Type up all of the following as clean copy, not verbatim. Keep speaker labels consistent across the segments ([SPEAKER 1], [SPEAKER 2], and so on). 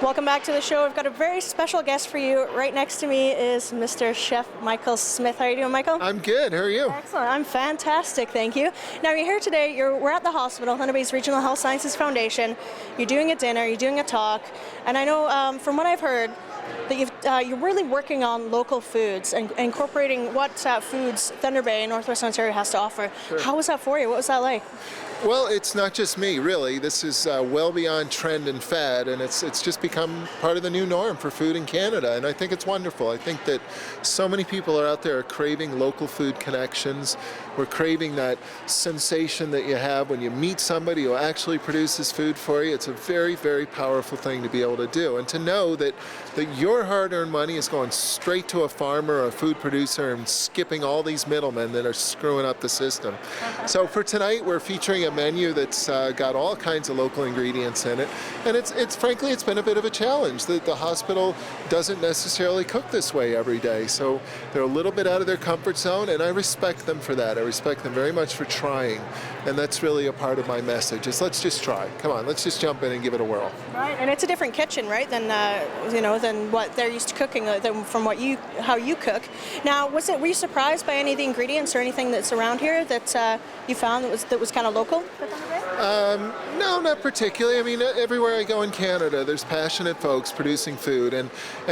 [SPEAKER 1] Welcome back to the show. I've got a very special guest for you. Right next to me is Mr. Chef Michael Smith. How are you doing, Michael?
[SPEAKER 2] I'm good. How are you?
[SPEAKER 1] Excellent. I'm fantastic, thank you. Now, you're here today. We're at the hospital, Thunder Bay's Regional Health Sciences Foundation. You're doing a dinner, you're doing a talk, and I know from what I've heard that you're really working on local foods and incorporating what foods Thunder Bay and Northwest Ontario has to offer.
[SPEAKER 2] Sure.
[SPEAKER 1] How was that for you? What was that like?
[SPEAKER 2] Well, it's not just me, really. This is well beyond trend and fad, and it's just become part of the new norm for food in Canada, and I think it's wonderful. I think that so many people are out there craving local food connections. We're craving that sensation that you have when you meet somebody who actually produces food for you. It's a very, very powerful thing to be able to do, and to know that your hard-earned money is going straight to a farmer or a food producer and skipping all these middlemen that are screwing up the system. So for tonight, we're featuring a menu that's got all kinds of local ingredients in it, and it's frankly it's been a bit of a challenge. The hospital doesn't necessarily cook this way every day, so they're a little bit out of their comfort zone, and I respect them for that. I respect them very much for trying, and that's really a part of my message. Is let's just try. Come on, let's just jump in and give it a whirl.
[SPEAKER 1] Right, and it's a different kitchen, right? Than than what they're used to cooking, from how you cook. Now, were you surprised by any of the ingredients or anything that's around here that you found that was kind of local?
[SPEAKER 2] No, not particularly. I mean, everywhere I go in Canada, there's passionate folks producing food, and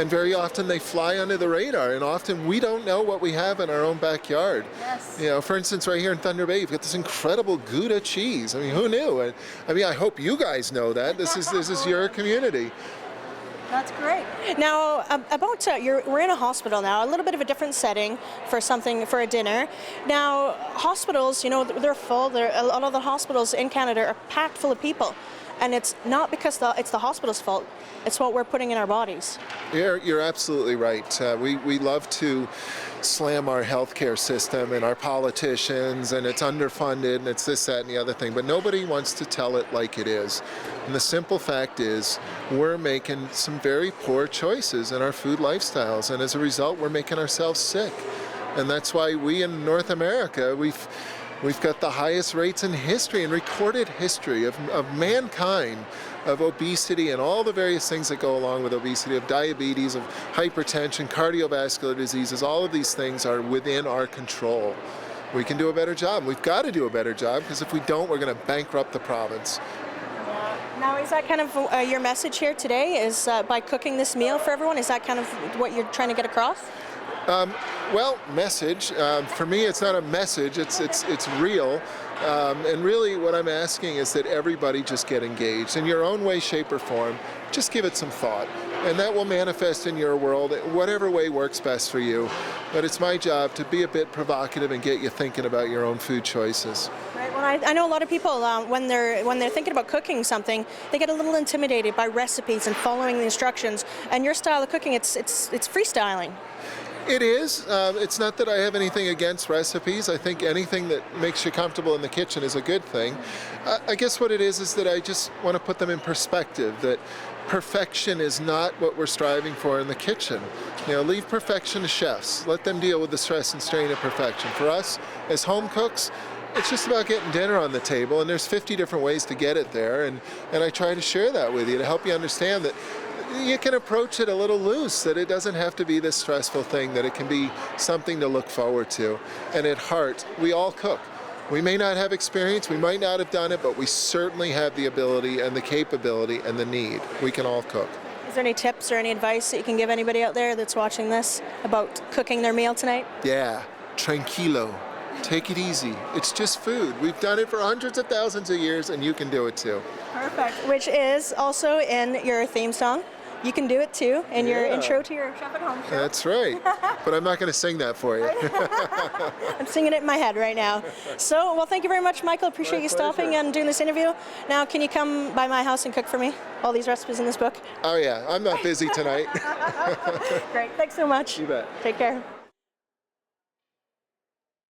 [SPEAKER 2] very often they fly under the radar, and often we don't know what we have in our own backyard.
[SPEAKER 1] Yes.
[SPEAKER 2] You know, for instance, right here in Thunder Bay, you've got this incredible Gouda cheese. I mean, who knew? I mean, I hope you guys know that. This is your community.
[SPEAKER 1] That's great. Now, we're in a hospital now, a little bit of a different setting for a dinner. Now, hospitals, they're full. A lot of the hospitals in Canada are packed full of people, and it's not because it's the hospital's fault. It's what we're putting in our bodies.
[SPEAKER 2] You're absolutely right. We love to slam our healthcare system and our politicians, and it's underfunded, and it's this, that, and the other thing, but nobody wants to tell it like it is. And the simple fact is, we're making some very poor choices in our food lifestyles, and as a result, we're making ourselves sick. And that's why we in North America, we've got the highest rates in history, in recorded history of mankind, of obesity and all the various things that go along with obesity, of diabetes, of hypertension, cardiovascular diseases. All of these things are within our control. We can do a better job. We've got to do a better job, because if we don't, we're going to bankrupt the province.
[SPEAKER 1] Now, is that kind of your message here today, is by cooking this meal for everyone? Is that kind of what you're trying to get across?
[SPEAKER 2] Well, message. For me, it's not a message. It's real. And really what I'm asking is that everybody just get engaged in your own way, shape, or form. Just give it some thought, and that will manifest in your world whatever way works best for you. But it's my job to be a bit provocative and get you thinking about your own food choices.
[SPEAKER 1] Right. Well, I know a lot of people when they're thinking about cooking something, they get a little intimidated by recipes and following the instructions. And your style of cooking, it's freestyling.
[SPEAKER 2] It is. It's not that I have anything against recipes. I think anything that makes you comfortable in the kitchen is a good thing. I guess what it is that I just want to put them in perspective, that perfection is not what we're striving for in the kitchen. Leave perfection to chefs. Let them deal with the stress and strain of perfection. For us, as home cooks, it's just about getting dinner on the table, and there's 50 different ways to get it there, and I try to share that with you to help you understand that you can approach it a little loose, that it doesn't have to be this stressful thing, that it can be something to look forward to. And at heart, we all cook. We may not have experience, we might not have done it, but we certainly have the ability and the capability and the need. We can all cook.
[SPEAKER 1] Is there any tips or any advice that you can give anybody out there that's watching this about cooking their meal tonight?
[SPEAKER 2] Yeah, tranquilo. Take it easy. It's just food. We've done it for hundreds of thousands of years, and you can do it too.
[SPEAKER 1] Perfect. Which is also in your theme song. You can do it too in your intro to your Chef at Home show.
[SPEAKER 2] That's right. But I'm not going to sing that for you.
[SPEAKER 1] I'm singing it in my head right now. So, well, thank you very much, Michael. Appreciate you stopping and doing this interview. Now, can you come by my house and cook for me? All these recipes in this book?
[SPEAKER 2] Oh, yeah. I'm not busy tonight.
[SPEAKER 1] Great. Thanks so much.
[SPEAKER 2] You bet.
[SPEAKER 1] Take care.